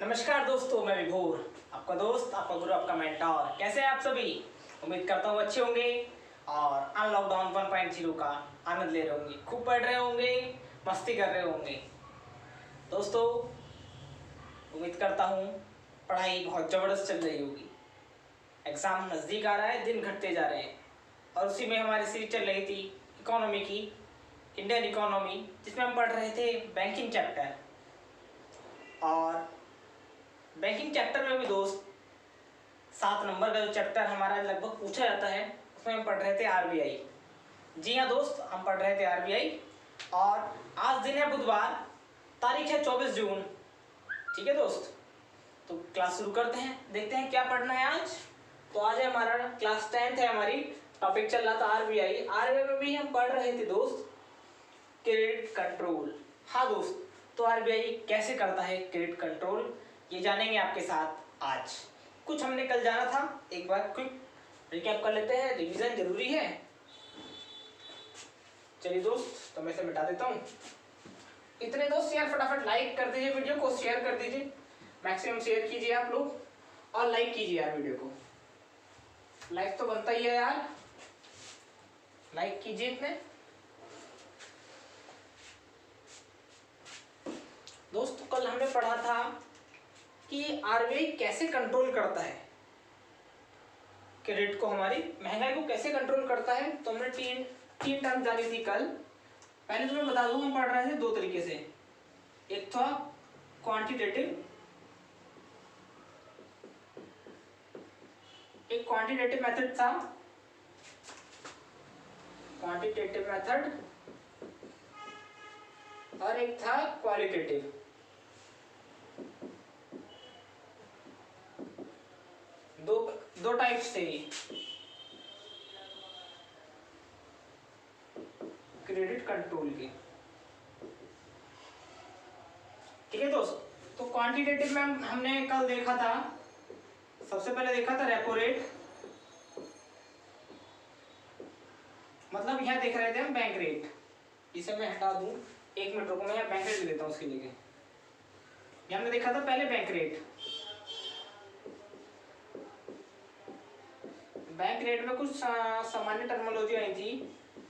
नमस्कार दोस्तों, मैं विभोर, आपका दोस्त, आपका गुरु, आपका मेंटोर। कैसे हैं आप सभी? उम्मीद करता हूँ अच्छे होंगे और अनलॉकडाउन 1.0 का आनंद ले रहे होंगे, खूब पढ़ रहे होंगे, मस्ती कर रहे होंगे। दोस्तों, उम्मीद करता हूँ पढ़ाई बहुत ज़बरदस्त चल रही होगी। एग्ज़ाम नज़दीक आ रहा है, दिन घटते जा रहे हैं और उसी में हमारी सीरीज चल रही थी इकोनॉमी की, इंडियन इकोनॉमी, जिसमें हम पढ़ रहे थे बैंकिंग चैप्टर। और बैंकिंग चैप्टर में भी दोस्त 7 नंबर का जो चैप्टर हमारा लगभग पूछा जाता है, उसमें हम पढ़ रहे थे आरबीआई। जी हाँ दोस्त, हम पढ़ रहे थे आरबीआई। और आज दिन है बुधवार, तारीख है 24 जून। ठीक है दोस्त, तो क्लास शुरू करते हैं, देखते हैं क्या पढ़ना है आज। तो आज है हमारा क्लास 10th है, हमारी टॉपिक चल रहा था आरबीआई। आरबीआई में भी हम पढ़ रहे थे दोस्त क्रेडिट कंट्रोल। हाँ दोस्त, तो आरबीआई कैसे करता है क्रेडिट कंट्रोल, ये जानेंगे आपके साथ आज। कुछ हमने कल जाना था, एक बार क्विक रिकैप कर लेते हैं, रिवीजन जरूरी है। चलिए दोस्त, तो मैं इसे मिटा देता हूँ। इतने दोस्त यार फटाफट लाइक कर दीजिए, वीडियो को शेयर कर दीजिए, मैक्सिमम शेयर कीजिए आप लोग और लाइक कीजिए यार वीडियो को। लाइक तो बनता ही है यार, लाइक कीजिए इतने। दोस्त, कल हमने पढ़ा था कि आरबीआई कैसे कंट्रोल करता है क्रेडिट को, हमारी महंगाई को कैसे कंट्रोल करता है। तो हमने तीन टर्म जानी थी कल। पहले तो मैं बता दूं, हम पढ़ रहे थे 2 तरीके से। एक था क्वांटिटेटिव, एक क्वांटिटेटिव मेथड था, क्वांटिटेटिव मेथड, और एक था क्वालिटेटिव। दो टाइप्स थे क्रेडिट कंट्रोल के। ठीक है दोस्त, तो क्वांटिटेटिव में हमने कल देखा था, सबसे पहले देखा था रेपो रेट, मतलब यहां देख रहे थे हम बैंक रेट। इसे मैं हटा दूं, 1 मिनट रुको, मैं यहाँ बैंक रेट ले लेता हूँ उसके लिए। हमने देखा था पहले बैंक रेट। बैंक रेट में कुछ सामान्य टर्मिनोलॉजी आई थी,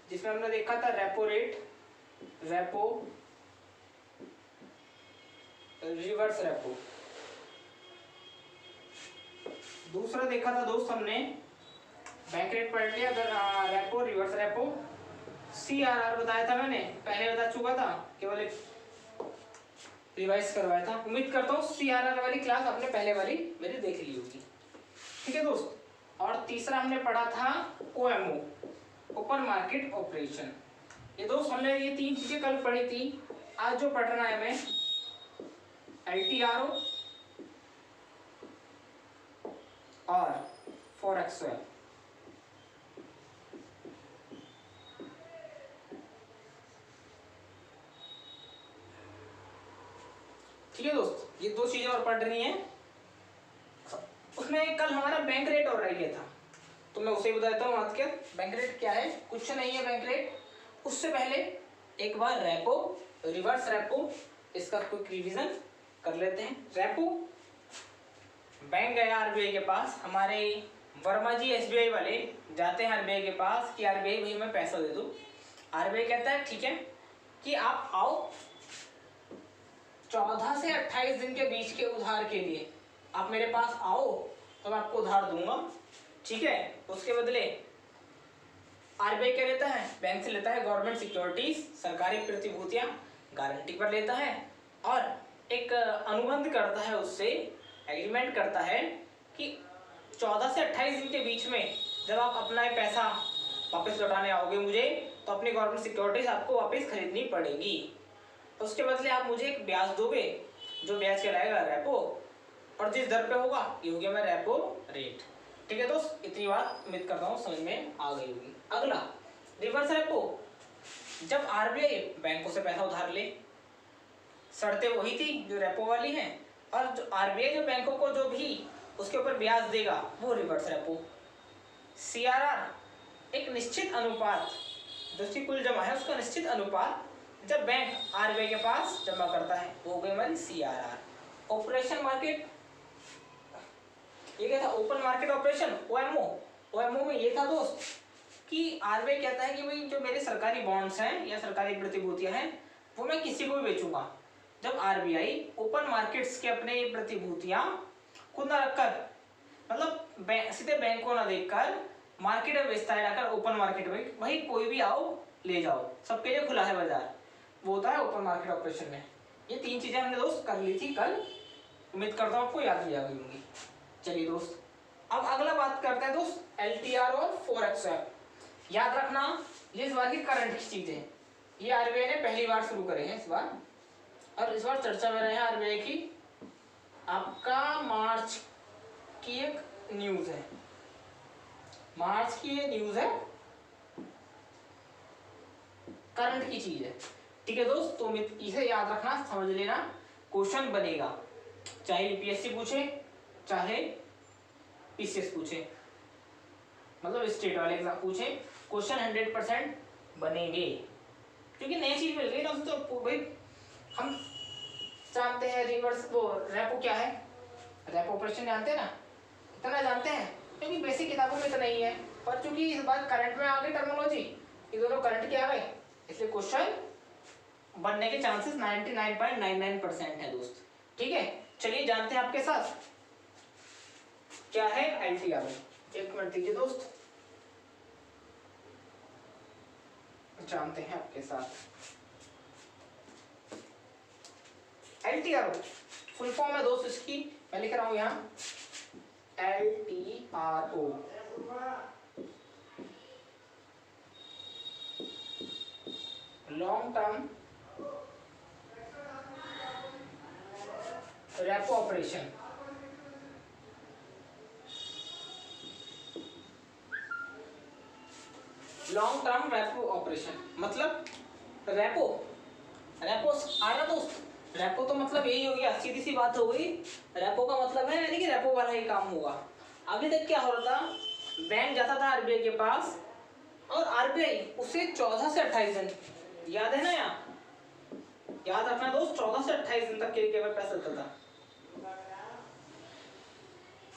जिसमें हमने देखा था repo rate, repo, reverse repo. दूसरा देखा था दोस्त हमने, बैंक रेट पढ़ लिया, रेपो, रिवर्स रेपो, सीआरआर बताया था मैंने, पहले बता चुका था, केवल एक रिवाइज करवाया था। उम्मीद करता हूँ सीआरआर वाली क्लास आपने पहले वाली मेरी देख ली होगी। ठीक है दोस्त, और तीसरा हमने पढ़ा था ओएमओ, ओपन मार्केट ऑपरेशन। ये दोस्त हमने ये 3 चीजें कल पढ़ी थी। आज जो पढ़ना है हमें एलटीआरओ और फॉरेक्स स्वैप। ठीक है दोस्त, ये 2 चीजें और पढ़नी है। उसमें कल हमारा बैंक रेट और रह गया था, तो मैं उसे बताता हूँ आज के। बैंक रेट क्या है, कुछ नहीं है बैंक रेट। उससे पहले एक बार रेपो, रिवर्स रेपो, इसका क्विक रिवीजन कर लेते हैं। रेपो, बैंक गया आरबीआई के पास, हमारे वर्मा जी एसबीआई वाले जाते हैं आरबीआई के पास कि आरबीआई भाई मैं पैसा दे दो। आरबीआई कहता है ठीक है कि आप आओ 14 से 28 दिन के बीच के उधार के लिए आप मेरे पास आओ, तो मैं आपको उधार दूंगा। ठीक है, उसके बदले आरबीआई क्या लेता है, बैंक से लेता है गवर्नमेंट सिक्योरिटीज, सरकारी प्रतिभूतियां गारंटी पर लेता है, और एक अनुबंध करता है, उससे एग्रीमेंट करता है कि 14 से 28 दिन के बीच में जब आप अपना पैसा वापस लौटाने आओगे मुझे, तो अपनी गवर्नमेंट सिक्योरिटीज आपको वापस खरीदनी पड़ेगी। उसके बदले आप मुझे एक ब्याज दोगे, जो ब्याज कहलाएगा रेपो, और जिस दर पे होगा ये हो गया मेरा रेपो रेट। ठीक है दोस्त, इतनी बात उम्मीद करता हूँ समझ में आ गई होगी। अगला रिवर्स रेपो, जब आरबीआई बैंकों से पैसा उधार ले, शर्तें वही थी जो रेपो वाली हैं, और जो आरबीआई जो बैंकों को जो भी उसके ऊपर ब्याज देगा वो रिवर्स रेपो। सीआरआर, एक निश्चित अनुपात, जो उसकी कुल जमा है उसका निश्चित अनुपात जब बैंक आरबीआई के पास जमा करता है, वो हो गई हमारी सीआरआर। ऑपरेशन मार्केट, ये क्या था, open market operation, OMO. OMO में ये था दोस्त कि आरबीआई कहता है कि भाई जो मेरे सरकारी बॉन्ड्स हैं या सरकारी प्रतिभूतियां हैं वो मैं किसी को भी बेचूंगा। जब आरबीआई ओपन मार्केट्स के अपने प्रतिभूतियां खुद ना रखकर, मतलब सीधे बैंक को ना देखकर मार्केट में बेचता है, जाकर ओपन मार्केट में, भाई कोई भी आओ ले जाओ, सबके लिए खुला है बाजार, वो होता है ओपन मार्केट ऑपरेशन में। ये 3 चीजें हमने दोस्त कर ली थी कल, उम्मीद करता हूँ आपको याद भी आ गई होंगी। चलिए दोस्त, अब अगला बात करते हैं दोस्त एलटीआर और फॉरेक्स स्वैप। याद रखना ये इस बार की करंट की चीज है, ये आरबीआई ने पहली बार शुरू करे हैं इस बार, और इस बार चर्चा में रहे हैं आरबीआई की। आपका मार्च की एक न्यूज है, मार्च की ये न्यूज है, करंट की चीज है, ठीक है दोस्त। तो इसे याद रखना, समझ लेना, क्वेश्चन बनेगा, चाहे यूपीएससी पूछे चाहे पीसीएस पूछे, मतलब स्टेट वाले एग्जाम पूछे, क्वेश्चन 100% बनेंगे, क्योंकि नई चीज मिल गई ना। तो भाई हम जानते हैं रिवर्स वो रेपो क्या है, रेपो ऑपरेशन जानते हैं ना, कितना जानते हैं, क्योंकि बेसिक किताबों में इतना ही है, पर चूंकि इस बार करंट में आ गई टर्मिनोलॉजी, ये दोनों करंट के आ गए, इसलिए क्वेश्चन बनने के चांसेस 99.99% है दोस्त, ठीक है। चलिए जानते हैं आपके साथ क्या है एलटीआर। एक मिनट दीजिए दोस्त, जानते हैं आपके साथ एलटीआर। फुल फॉर्म है दोस्त इसकी, मैं लिख रहा हूं यहां LTRO, long term repo operation. Long term repo operation मतलब रेपो, रेपो आ रहा दोस्त, रेपो तो मतलब यही हो गया, सीधी सी बात हो गई, रेपो का मतलब है यानी कि रेपो वाला ही काम होगा। अभी तक क्या हो रहा था, बैंक जाता था आरबीआई के पास और आरबीआई उसे 14 से 28 दिन, याद है ना, यहाँ याद रखना दोस्त, 14 से 28 दिन तक केवल पैसा देता था,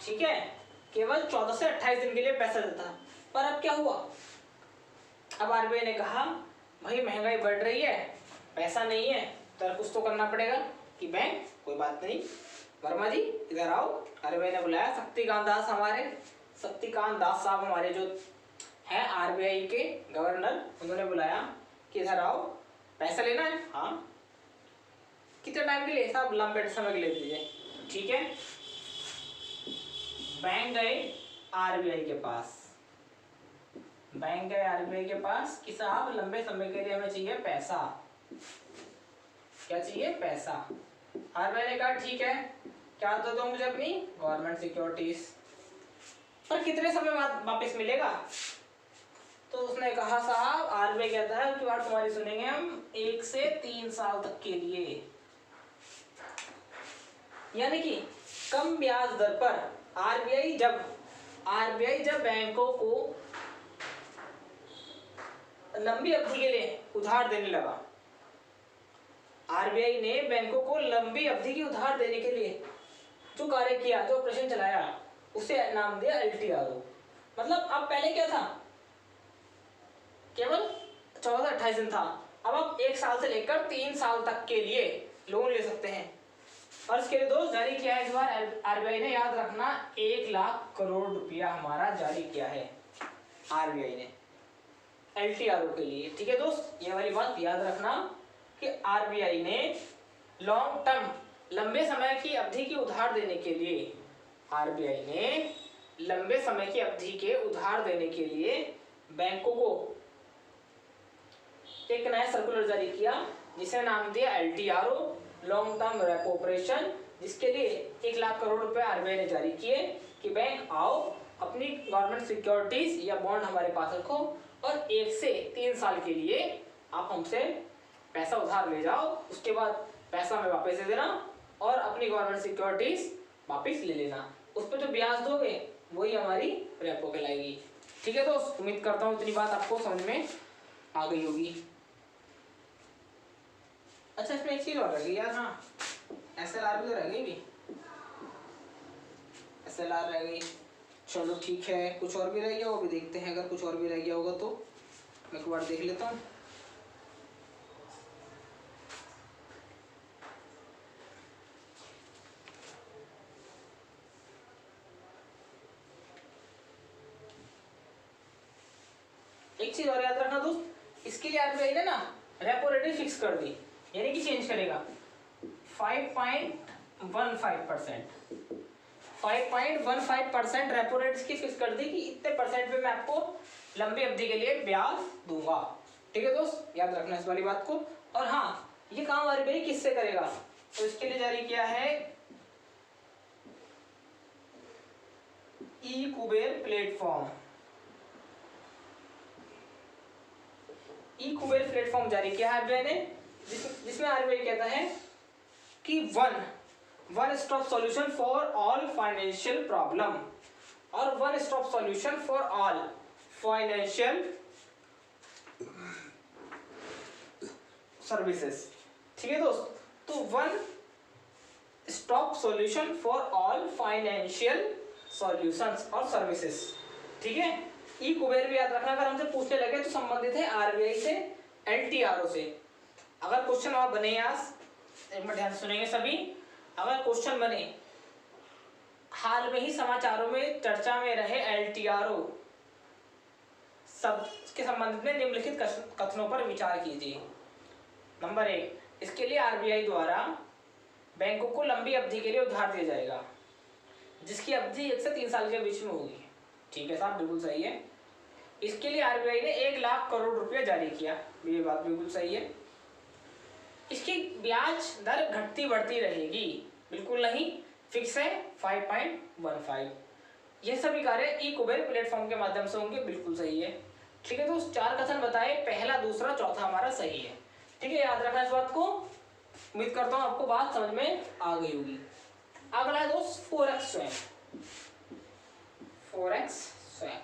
ठीक है, केवल 14 से 28 दिन के लिए पैसा देता। पर अब क्या हुआ, अब आरबीआई ने कहा भाई महंगाई बढ़ रही है, पैसा नहीं है, तो कुछ तो करना पड़ेगा कि बैंक, कोई बात नहीं वर्मा जी इधर आओ। आरबीआई ने बुलाया शक्तिकांत दास, हमारे शक्तिकांत दास साहब हमारे जो हैं आरबीआई के गवर्नर, उन्होंने बुलाया कि इधर आओ, पैसा लेना है, हाँ कितने टाइम के लिए, साहब लंबे समय के लिए दीजिए, ठीक है। बैंक गए आरबीआई के पास, बैंक गए आरबीआई के पास कि साहब लंबे समय के लिए हमें चाहिए पैसा, क्या चाहिए, पैसा। आरबीआई ने कहा ठीक है, क्या दे दो मुझे, अपनी गवर्नमेंट सिक्योरिटीज, पर कितने समय बाद वापस मिलेगा। तो उसने कहा साहब, आरबीआई कहता है कि बात तुम्हारी सुनेंगे हम 1 से 3 साल तक के लिए, यानी कि कम ब्याज दर पर आरबीआई जब बैंकों को लंबी अवधि के लिए उधार देने लगा, आरबीआई ने बैंकों को लंबी अवधि की उधार देने के लिए जो कार्य किया, जो ऑपरेशन चलाया, उसे नाम दिया एलटीआरओ। मतलब अब पहले क्या था, केवल 14 से 28 दिन था, अब आप 1 साल से लेकर 3 साल तक के लिए लोन ले सकते हैं। और इसके लिए दोस्त जारी किया है इस बार आरबीआई ने, याद रखना 1 लाख करोड़ रुपया हमारा जारी किया है आरबीआई ने एलटीआरओ के लिए, ठीक है दोस्त। ये वाली बात याद रखना कि आरबीआई ने लॉन्ग टर्म, लंबे समय की अवधि की उधार देने के लिए, आरबीआई ने लंबे समय की अवधि के उधार देने के लिए बैंकों को एक नया सर्कुलर जारी किया जिसे नाम दिया एलटीआरओ, लॉन्ग टर्म रेपो ऑपरेशन, जिसके लिए 1 लाख करोड़ रुपए आरबीआई ने जारी किए कि बैंक आओ, अपनी गवर्नमेंट सिक्योरिटीज या बॉन्ड हमारे पास रखो और 1 से 3 साल के लिए आप हमसे पैसा उधार ले जाओ, उसके बाद पैसा हमें वापस दे देना और अपनी गवर्नमेंट सिक्योरिटीज वापस ले लेना, उस पर जो ब्याज दोगे वही हमारी रेपो कहलाएगी, ठीक है दोस्त। उम्मीद करता हूँ इतनी बात आपको समझ में आ गई होगी। अच्छा, इसमें एक चीज और रह गई यार, हाँ SLR भी तो रह गई भी, SLR रह गई। चलो ठीक है, कुछ और भी रह गया वो भी देखते हैं, अगर कुछ और भी रह गया होगा तो मैं एक बार देख लेता हूँ। एक चीज और याद रखना दोस्त, इसके लिए आरबीआई ने ना रेपो रेट ही फिक्स कर दी, यानी कि चेंज करेगा 5.15%। 5.15% रेपो रेट इसकी फिक्स कर दी कि इतने परसेंट पे मैं आपको लंबी अवधि के लिए ब्याज दूंगा। ठीक है दोस्त, याद रखना इस वाली बात को। और हाँ, ये काम आरबीआई किससे करेगा, तो इसके लिए जारी किया है ई कुबेर प्लेटफॉर्म। ई कुबेर प्लेटफॉर्म जारी किया है आरबीआई ने, जिसमें आरबीआई कहता है कि one stop solution for all financial problem, और one stop solution for all financial services. ठीक है दोस्त, तो one stop solution for all financial solutions और सर्विसेज। ठीक है, ई कुबेर भी याद रखना, अगर हमसे पूछने लगे तो संबंधित है आरबीआई से, एलटीआरओ से। अगर क्वेश्चन वहां बने, आज एक बार ध्यान से सुनेंगे सभी, अगर क्वेश्चन बने हाल में ही समाचारों में चर्चा में रहे एलटीआरओ सब के संबंधित में निम्नलिखित कथनों पर विचार कीजिए। नंबर 1, इसके लिए आरबीआई द्वारा बैंकों को लंबी अवधि के लिए उधार दिया जाएगा, जिसकी अवधि 1 से 3 साल के बीच में होगी। ठीक है साहब, बिल्कुल सही है। इसके लिए आरबीआई ने 1 लाख करोड़ रुपया जारी किया, ये बात बिल्कुल सही है। इसकी ब्याज दर घटती बढ़ती रहेगी, बिल्कुल नहीं, फिक्स है 5.15। ये सभी कार्य ई कुबेर प्लेटफॉर्म के माध्यम से होंगे, बिल्कुल सही है। ठीक है दोस्त, 4 कथन बताए, पहला दूसरा चौथा हमारा सही है। ठीक है, याद रखना इस बात को। उम्मीद करता हूँ आपको बात समझ में आ गई होगी। अगला है दोस्त forex swap. Forex swap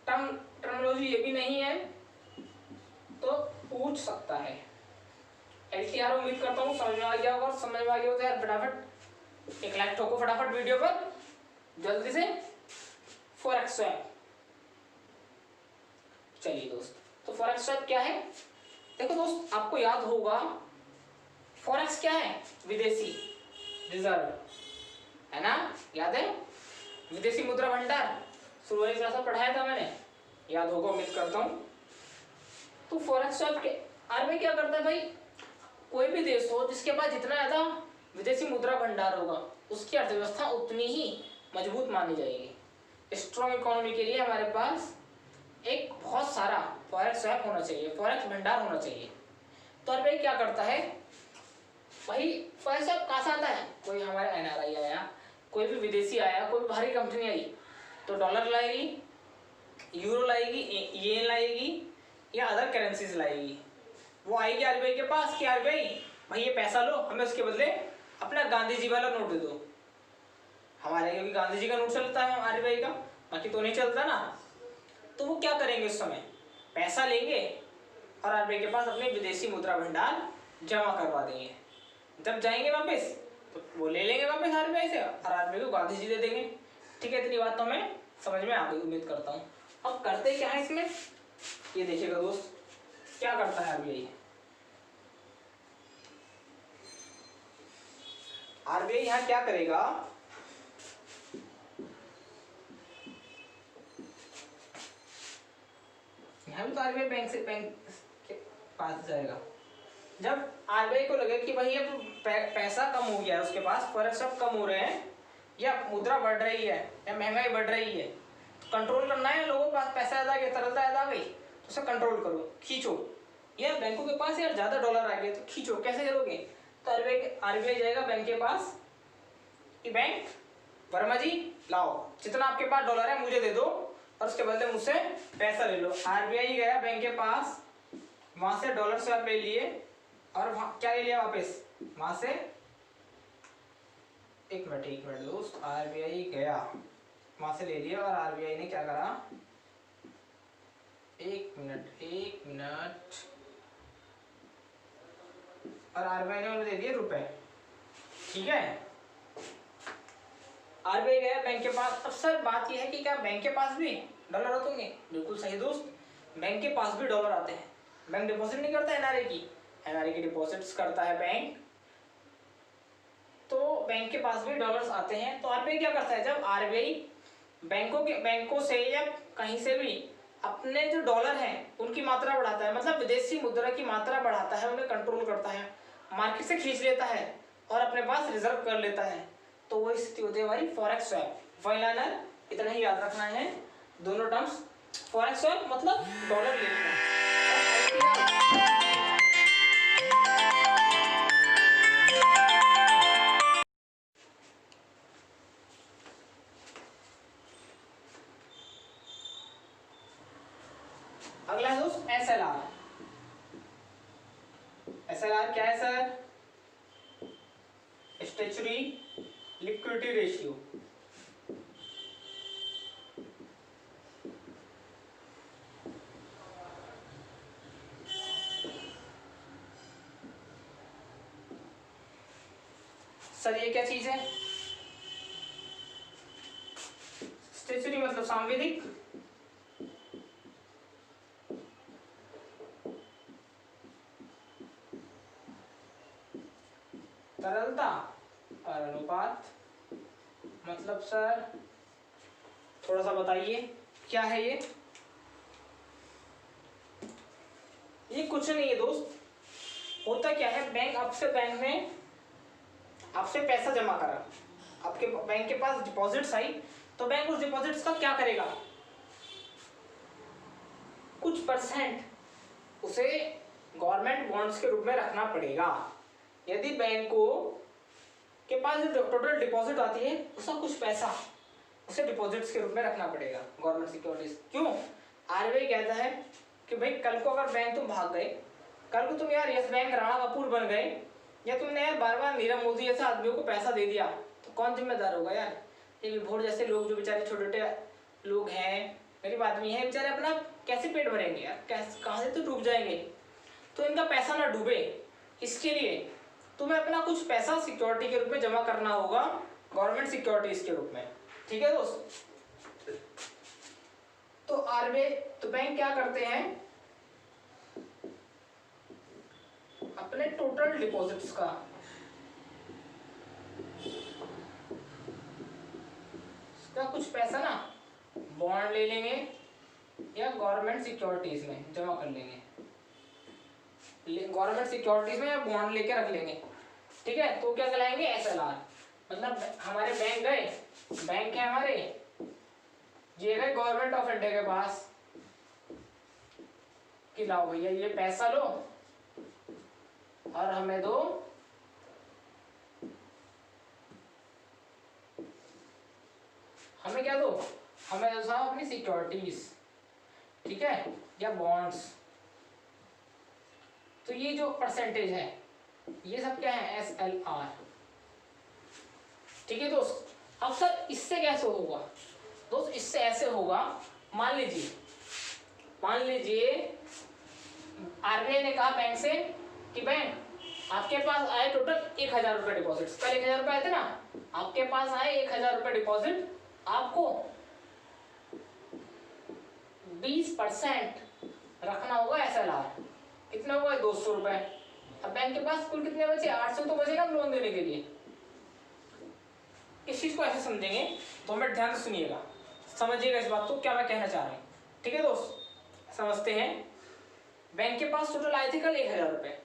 terminology ये भी नहीं है तो पूछ सकता है। एलटीआर उम्मीद करता हूँ समझ में आ गया होगा, और समझ में आ गया हो तो यार फटाफट एक लाइक ठोको फटाफट वीडियो पर, जल्दी से। फोरेक्स स्वैप, चलिए दोस्त, तो फोरेक्स स्वैप क्या है? देखो दोस्त, आपको याद होगा फॉरेक्स क्या है? विदेशी रिजर्व, है ना, याद है? विदेशी मुद्रा भंडार, शुरुआती क्लास में पढ़ाया था मैंने, याद होगा उम्मीद करता हूँ। तो फॉरेक्स स्वैप के आरबीआई क्या करता है भाई, कोई भी देश हो जिसके पास जितना ज्यादा विदेशी मुद्रा भंडार होगा, उसकी अर्थव्यवस्था उतनी ही मजबूत मानी जाएगी। स्ट्रॉन्ग इकोनॉमी के लिए हमारे पास एक बहुत सारा फॉरेक्स स्वैप होना चाहिए, फॉरेक्स भंडार होना चाहिए। तो आरबीआई क्या करता है भाई, फॉरेक्स स्वैप कहाँ से आता है? कोई हमारा एनआरआई आया, कोई भी विदेशी आया, कोई भी बाहरी कंपनी आई, तो डॉलर लाएगी, यूरो लाएगी, येन लाएगी, या अदर करेंसीज लाएगी। वो आएगी आरबीआई के पास कि आरबीआई भाई ये पैसा लो, हमें उसके बदले अपना गांधी जी वाला नोट दे दो। हमारे क्योंकि गांधी जी का नोट चलता है आरबीआई का, बाकी तो नहीं चलता ना। तो वो क्या करेंगे उस समय, पैसा लेंगे और आरबीआई के पास अपने विदेशी मुद्रा भंडार जमा करवा देंगे। जब जाएंगे वापस तो वो ले लेंगे वापस आरबीआई से, और आरबीआई को गांधी जी दे देंगे। ठीक है, इतनी बात तो हमें समझ में आ गई उम्मीद करता हूँ। अब करते क्या है इसमें, ये देखिएगा दोस्त, क्या करता है आरबीआई। आरबीआई यहाँ क्या करेगा, यहाँ भी तो आरबीआई बैंक के पास जाएगा। जब आरबीआई को लगे कि भाई अब पैसा कम हो गया है उसके पास, फॉरेक्स स्वैप कम हो रहे हैं, या मुद्रा बढ़ रही है, या महंगाई बढ़ रही है, कंट्रोल करना है, लोगों के पास पैसा ज्यादा आ गया, तरलता ज्यादा आ गई, तो उसे कंट्रोल करो, खींचो। या बैंकों के पास यार ज्यादा डॉलर आ गए तो खींचो, कैसे करोगे? तो आरबीआई जाएगा बैंक के पास कि बैंक वर्मा जी लाओ, जितना आपके पास डॉलर है मुझे दे दो, और उसके बदले मुझसे पैसा ले लो। आरबीआई गया बैंक के पास, वहां से डॉलर स्वैप ले लिए, और क्या ले लिया वापस वहां से, एक मिनट दोस्त, आरबीआई गया वहां से ले लिया, और आरबीआई ने क्या करा, एक मिनट, और आरबीआई ने उन्हें दे दिए रुपए। ठीक है, आरबीआई गया बैंक के पास। अब सर बात यह है कि क्या बैंक के पास भी डॉलर आते होंगे? बिल्कुल सही दोस्त, बैंक के पास भी डॉलर आते हैं। बैंक डिपॉजिट नहीं करता एनआरए की, एनआरए की डिपॉजिट्स करता है बैंक, तो बैंक के पास भी डॉलर्स आते हैं। तो आरबीआई क्या करता है, जब आरबीआई बैंकों से या कहीं से भी अपने जो डॉलर हैं उनकी मात्रा बढ़ाता है, मतलब विदेशी मुद्रा की मात्रा बढ़ाता है, उन्हें कंट्रोल करता है, मार्केट से खींच लेता है और अपने पास रिजर्व कर लेता है, तो वही स्थिति होती है हमारी फॉरेक्स स्वैप। वन लाइनर इतना ही याद रखना है दोनों टर्म्स। फॉरेक्स स्वैप मतलब डॉलर ले लेना। अगला है दोस्त एसएलआर। एसएलआर क्या है sir? Statutory liquidity ratio. Sir ये क्या चीज है? स्टैच्यूटरी मतलब सांविधिक, तरलता और अनुपात। मतलब सर थोड़ा सा बताइए क्या है ये? कुछ नहीं है दोस्त, होता क्या है, बैंक में आपसे पैसा जमा करा, आपके बैंक के पास डिपॉजिट्स आई, तो बैंक उस डिपॉजिट्स का क्या करेगा, कुछ परसेंट उसे गवर्नमेंट बॉन्ड्स के रूप में रखना पड़ेगा। यदि बैंकों के पास जो टोटल डिपॉजिट आती है उसका कुछ पैसा उसे डिपॉजिट्स के रूप में रखना पड़ेगा, गवर्नमेंट सिक्योरिटीज। क्यों? आरबीआई कहता है कि भाई कल को अगर बैंक तुम भाग गए, कल को तुम यार यस बैंक राणा कपूर बन गए, या तुमने यार बार बार नीरव मोदी जैसे आदमियों को पैसा दे दिया, तो कौन जिम्मेदार होगा यार? ये विभोर जैसे लोग जो बेचारे छोटे छोटे लोग हैं, गरीब आदमी हैं, बेचारे अपना कैसे पेट भरेंगे यार, कहाँ से तो डूब जाएंगे। तो इनका पैसा ना डूबे, इसके लिए तुम्हें अपना कुछ पैसा सिक्योरिटी के रूप में जमा करना होगा, गवर्नमेंट सिक्योरिटीज के रूप में। ठीक है दोस्त? तो आरबीआई, तो बैंक क्या करते हैं, अपने टोटल डिपॉजिट्स का कुछ पैसा ना बॉन्ड ले लेंगे या गवर्नमेंट सिक्योरिटीज में जमा कर लेंगे, गवर्नमेंट सिक्योरिटीज में या बॉन्ड लेके रख लेंगे। ठीक है, तो क्या कहलाएंगे, एसएलआर। मतलब हमारे बैंक गए, बैंक है हमारे, ये गए गवर्नमेंट ऑफ इंडिया के पास कि लाओ भैया ये पैसा लो और हमें दो हमें क्या दो, हमें दो साहब अपनी सिक्योरिटीज, ठीक है, या बॉन्ड्स। तो ये जो परसेंटेज है ये सब क्या है, एसएलआर। ठीक है दोस्त? अब सर इससे कैसे होगा दोस्त? इससे ऐसे होगा, मान लीजिए आरबीआई ने कहा बैंक से कि बैंक आपके पास आए टोटल 1000 रुपए डिपॉजिट, कल 1000 रुपए आए थे ना, आपके पास आए 1000 रुपए डिपॉजिट, आपको 20% रखना होगा एसएलआर। कितना होगा, 200 रुपए। अब बैंक के पास कुल कितने बचे, 800 तो बचेगा लोन देने के लिए। इस चीज को ऐसे समझेंगे, 2 मिनट ध्यान से सुनिएगा, समझिएगा इस बात को क्या मैं कहना चाह रहा हूँ। ठीक है दोस्त? समझते हैं। बैंक के पास टोटल आए थे कल 1000 रुपए।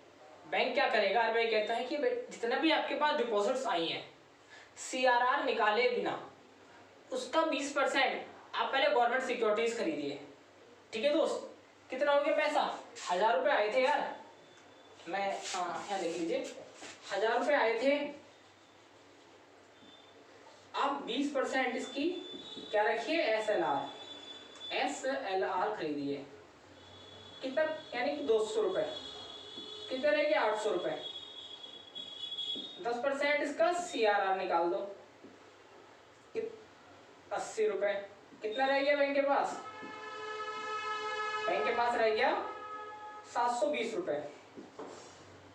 बैंक क्या करेगा, आरबीआई कहता है कि जितने भी आपके पास डिपॉजिट्स आई हैं, सीआरआर निकाले बिना उसका 20% आप पहले गवर्नमेंट सिक्योरिटीज खरीदिए। ठीक है दोस्त? कितना हो गया पैसा, 1000 रुपए आए थे यार, मैं यहाँ लिख लीजिए, 1000 रुपए आए थे, आप 20% इसकी क्या रखिए, एसएलआर खरीदिए। कितना, यानी कि 200 रुपए, कितने रह गए, 800 रुपए। 10% इसका सीआरआर निकाल दो, 80 रुपए। कितना रह गया बैंक के पास, बैंक के पास रह गया 720 रुपए।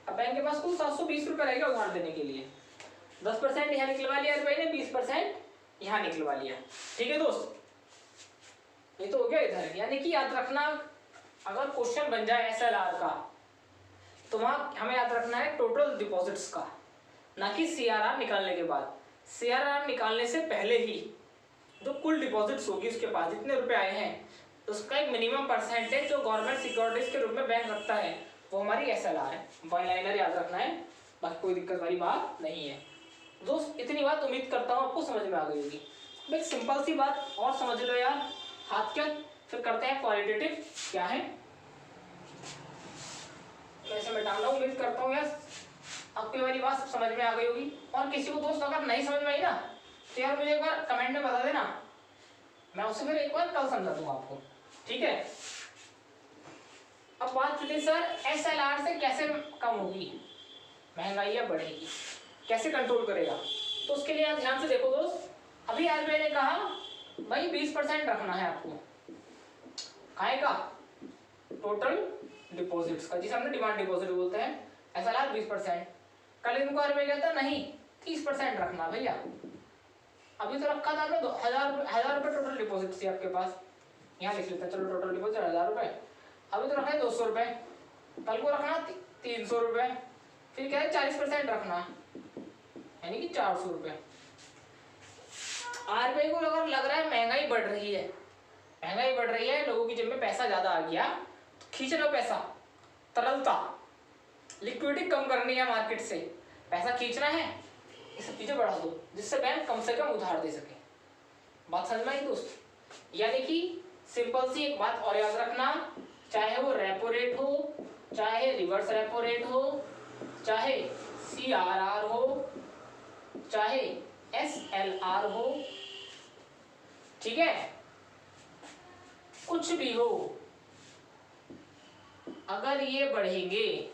अब बैंक के पास कुल 720 रुपए रहेगा उधार देने के लिए। 10% यहाँ निकलवा लिया RBI ने, 20% यहाँ निकलवा लिया। ठीक है दोस्त, ये तो हो गया इधर। यानी कि याद रखना, अगर क्वेश्चन बन जाए SLR का तो वहाँ हमें याद रखना है टोटल डिपॉजिट्स का, ना कि CRR निकालने के बाद। CRR निकालने से पहले ही जो कुल डिपॉजिट्स होगी उसके पास जितने रुपए आए हैं, तो उसका एक मिनिमम परसेंटेज जो गवर्नमेंट सिक्योरिटीज के रूप में बैंक रखता है वो हमारी SLR है। वन लाइनर याद रखना है, बाकी कोई दिक्कत वाली बात नहीं है दोस्त। इतनी बात उम्मीद करता हूँ आपको समझ में आ गई होगी। एक सिंपल सी बात और समझ लो यार, हाथ क्या, फिर करते हैं क्वालिटेटिव क्या है। वैसे मैं डाल रहा हूँ, उम्मीद करता हूँ यार आपको ये वाली बात समझ में आ गई होगी। और किसी को दोस्त अगर नहीं समझ में आई ना तो यार मुझे एक बार कमेंट में बता देना, मैं उसे फिर एक बार कल समझा दूंगा आपको। ठीक है, अब बात चलिए सर SLR से कैसे कम होगी, महंगाई या बढ़ेगी, कैसे कंट्रोल करेगा। तो उसके लिए आप ध्यान से देखो दोस्त, अभी RBI ने कहा भाई 20% रखना है आपको, काहे का, टोटल डिपॉजिट्स का, जिसे हमने डिमांड डिपॉजिट बोलते हैं, SLR 20%। कल इनको RBI कहता नहीं 30% रखना भैया। अभी तो रखा था आपने 1000 रुपये टोटल डिपॉजिट थी आपके पास, यहाँ लिख लेते हैं, चलो टोटल डिपॉजिट 1000 रुपये। अभी तो रखा है 200 रुपये, कल को रखना 300 रुपये, फिर क्या है 40% रखना, यानी कि 400 रुपये। RBI को अगर लग रहा है महंगाई बढ़ रही है, महंगाई बढ़ रही है, लोगों की जेब में पैसा ज्यादा आ गया, तो खींच लो पैसा, तरलता, लिक्विडिटी कम करनी है मार्केट से, पैसा खींचना है, ये सब चीजें बढ़ा दो जिससे बैंक कम से कम उधार दे सके। बात समझ में आई दोस्त? यानी कि सिंपल सी एक बात और याद रखना, चाहे वो रेपो रेट हो, चाहे रिवर्स रेपो रेट हो, चाहे CRR हो, चाहे SLR हो, ठीक है, कुछ भी हो, अगर ये बढ़ेंगे,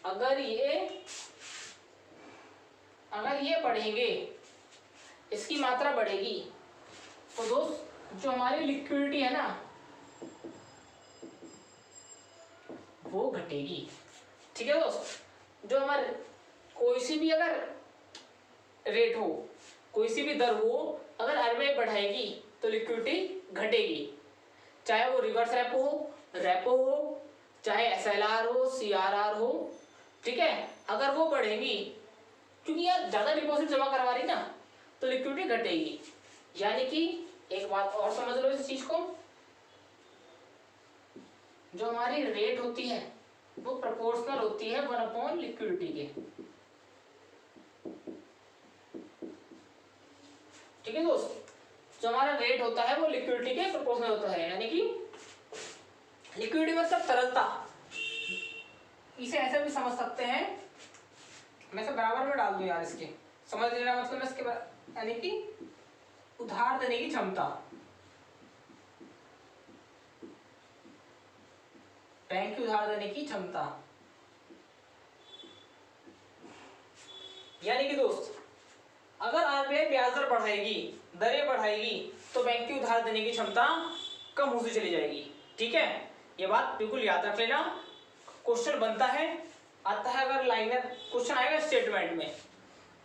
अगर ये बढ़ेंगे, इसकी मात्रा बढ़ेगी, तो दोस्त जो हमारी लिक्विडिटी है ना वो घटेगी। ठीक है दोस्त, जो हमारे कोई सी भी अगर रेट हो, कोई सी भी दर हो, अगर RBI बढ़ाएगी तो लिक्विडिटी घटेगी, चाहे वो रिवर्स रेपो हो, चाहे SLR हो, CRR हो। ठीक है, अगर वो बढ़ेंगी, क्योंकि यार ज्यादा डिपॉजिट जमा करवा रही ना, तो लिक्विडिटी घटेगी। यानी कि एक बात और समझ लो इस चीज को, जो हमारी रेट होती है वो प्रोपोर्शनल होती है 1/, लिक्विडिटी के। ठीक है दोस्त, जो हमारा रेट होता है वो लिक्विडिटी के प्रोपोर्शनल होता है, यानी कि लिक्विडिटी मतलब तरलता। इसे ऐसे भी समझ सकते हैं, मैं इसे बराबर में डाल दूं यार, इसके समझ लेना, मतलब इसके यानी कि उधार देने की क्षमता, बैंक की उधार देने की क्षमता। यानी कि दोस्त अगर RBI ब्याज दर बढ़ाएगी, दरें बढ़ाएगी, तो बैंक की उधार देने की क्षमता कम होती चली जाएगी। ठीक है, ये बात बिल्कुल याद रख लेना। क्वेश्चन बनता है, आता है, अगर लाइनर क्वेश्चन आएगा स्टेटमेंट में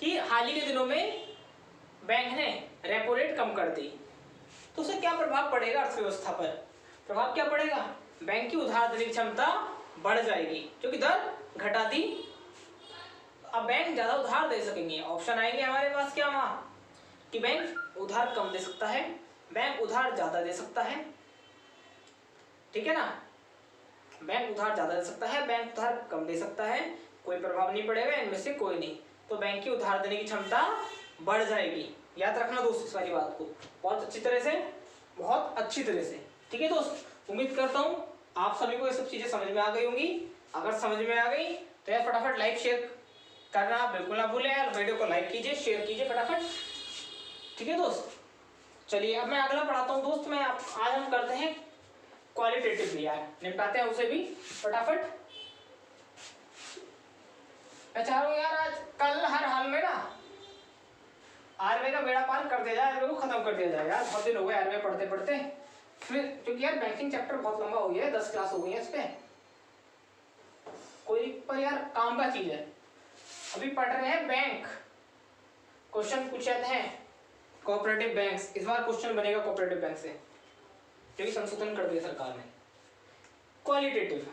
कि हाल ही के दिनों में बैंक ने रेपो रेट कम कर दी, तो उससे क्या प्रभाव पड़ेगा अर्थव्यवस्था पर। प्रभाव क्या पड़ेगा, बैंक की उधार देने की क्षमता बढ़ जाएगी, क्योंकि दर घटा दी, अब बैंक ज्यादा उधार दे सकेंगे। ऑप्शन आएंगे हमारे पास क्या वहां, कि बैंक उधार कम दे सकता है, बैंक उधार ज्यादा दे सकता है। ठीक है ना, बैंक उधार ज्यादा दे सकता है, बैंक उधार कम दे सकता है, कोई प्रभाव नहीं पड़ेगा इनमें से कोई नहीं, तो बैंक की उधार देने की क्षमता बढ़ जाएगी। याद रखना दोस्त इस वाली बात को बहुत अच्छी तरह से, बहुत अच्छी तरह से। ठीक है दोस्त, उम्मीद करता हूँ आप सभी को ये सब चीजें समझ में आ गई होंगी। अगर समझ में आ गई तो यार फटाफट लाइक शेयर करना बिल्कुल ना भूलें यार, वीडियो को लाइक कीजिए, शेयर कीजिए फटाफट। ठीक है दोस्त, चलिए अब मैं अगला पढ़ाता हूँ दोस्त। आज हम करते हैं क्वालिटेटिव भी, यार निपटाते हैं उसे भी फटाफट। मैं चाह रहा हूँ यार आज कल हर हाल में ना RBI का बेड़ा पार कर दिया जाए, RBI को खत्म कर दिया जाए यार। बहुत दिन हो गए RBI पढ़ते पढ़ते, फिर क्योंकि यार बैंकिंग चैप्टर बहुत लंबा हो गया है, 10 क्लास हो गई है इस पे, कोई पर यार काम का चीज है। अभी पढ़ रहे हैं बैंक, क्वेश्चन पूछे हैं कोऑपरेटिव बैंक्स। इस बार क्वेश्चन बनेगा कोऑपरेटिव बैंक से, जो कि संशोधन कर दिया सरकार ने। क्वालिटेटिव,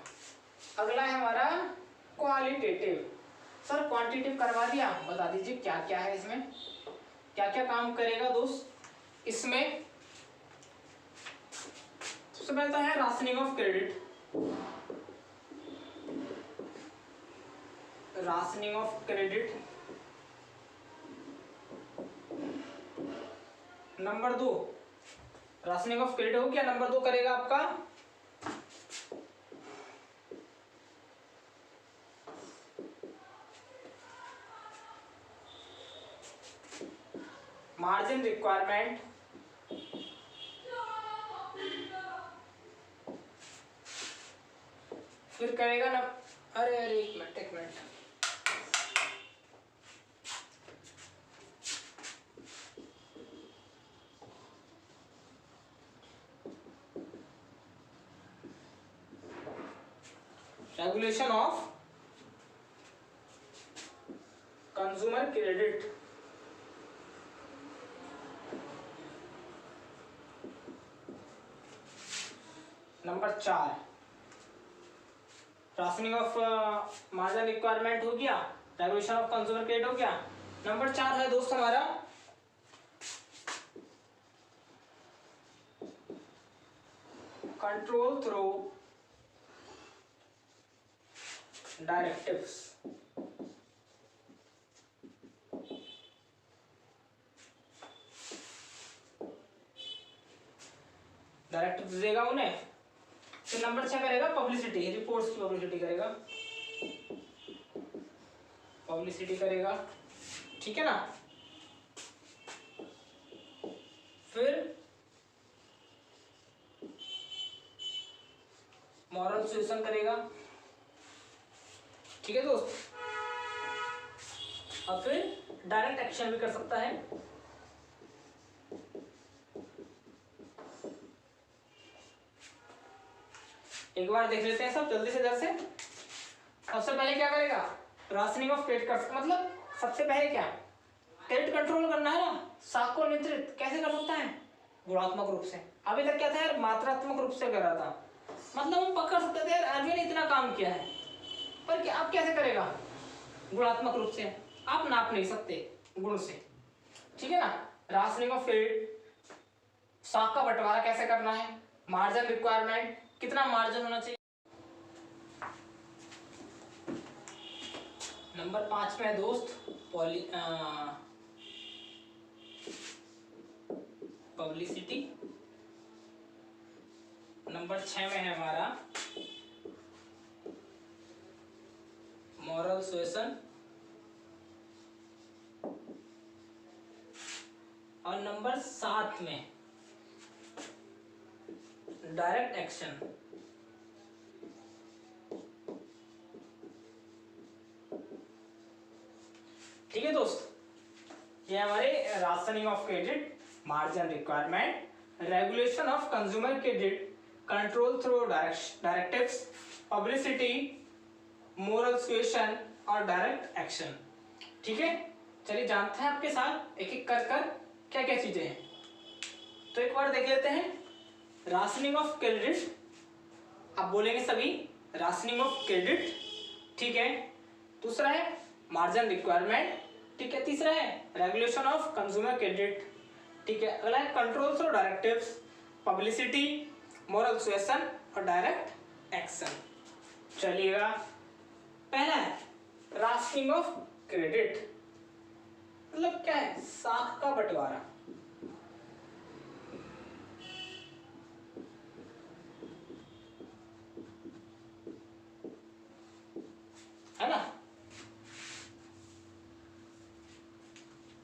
अगला है हमारा क्वालिटेटिव। सर क्वांटिटेटिव करवा दिया, बता दीजिए क्या क्या है इसमें, क्या क्या काम करेगा दोस्त इसमें। सबसे पहले तो है rationing of credit, rationing of credit. Number 2, rationing of credit हो गया। नंबर 2 करेगा आपका मार्जिन रिक्वायरमेंट, फिर करेगा ना, अरे एक minute regulation of consumer credit. Number 4 rationing of margin requirement हो गया, रेगुलेशन ऑफ कंज्यूमर क्रेडिट हो गया। नंबर 4 है दोस्त हमारा कंट्रोल थ्रू डायरेक्टिव्स। डायरेक्टिव्स देगा उन्हें। फिर नंबर 6 करेगा पब्लिसिटी, रिपोर्ट्स की पब्लिसिटी करेगा, पब्लिसिटी करेगा, ठीक है ना। फिर मॉरल सुएशन करेगा, ठीक है दोस्त। और फिर डायरेक्ट एक्शन भी कर सकता है। एक बार देख लेते हैं सब जल्दी से जल्द से। सबसे पहले क्या करेगा, राशनिंग ऑफ क्रेडिट कर, मतलब सबसे पहले क्या, क्रेडिट कंट्रोल करना है ना। साख को नियंत्रित कैसे कर सकता है, गुणात्मक रूप से। अभी तक क्या था यार, मात्रात्मक रूप से कर रहा था, मतलब हम पकड़ सकते थे यार आरबीआई ने इतना काम किया है, पर क्या अब कैसे करेगा, गुणात्मक रूप से। आप नाप नहीं सकते गुण से, ठीक है ना। राशनिंग ऑफ क्रेडिट, साख का बंटवारा कैसे करना है, मार्जिन रिक्वायरमेंट, कितना मार्जिन होना चाहिए। नंबर 5 में है दोस्त पब्लिसिटी। नंबर 6 में है हमारा मॉरल सुएशन। और नंबर 7 में डायरेक्ट एक्शन। ठीक है दोस्त, ये हमारे rationing of credit, margin requirement, regulation of consumer credit, control through directives, publicity, moral suasion और डायरेक्ट एक्शन। ठीक है, चलिए जानते हैं आपके साथ एक एक कर कर क्या क्या चीजें हैं। तो एक बार देख लेते हैं राशनिंग ऑफ क्रेडिट। आप बोलेंगे सभी राशनिंग ऑफ क्रेडिट, ठीक है। दूसरा है मार्जिन रिक्वायरमेंट, ठीक है। तीसरा है रेगुलेशन ऑफ कंज्यूमर क्रेडिट, ठीक है। अगला है control through directives, publicity, moral suasion और डायरेक्ट एक्शन। चलिएगा, पहला है राशनिंग ऑफ क्रेडिट, मतलब क्या है, साख का बंटवारा। है ना,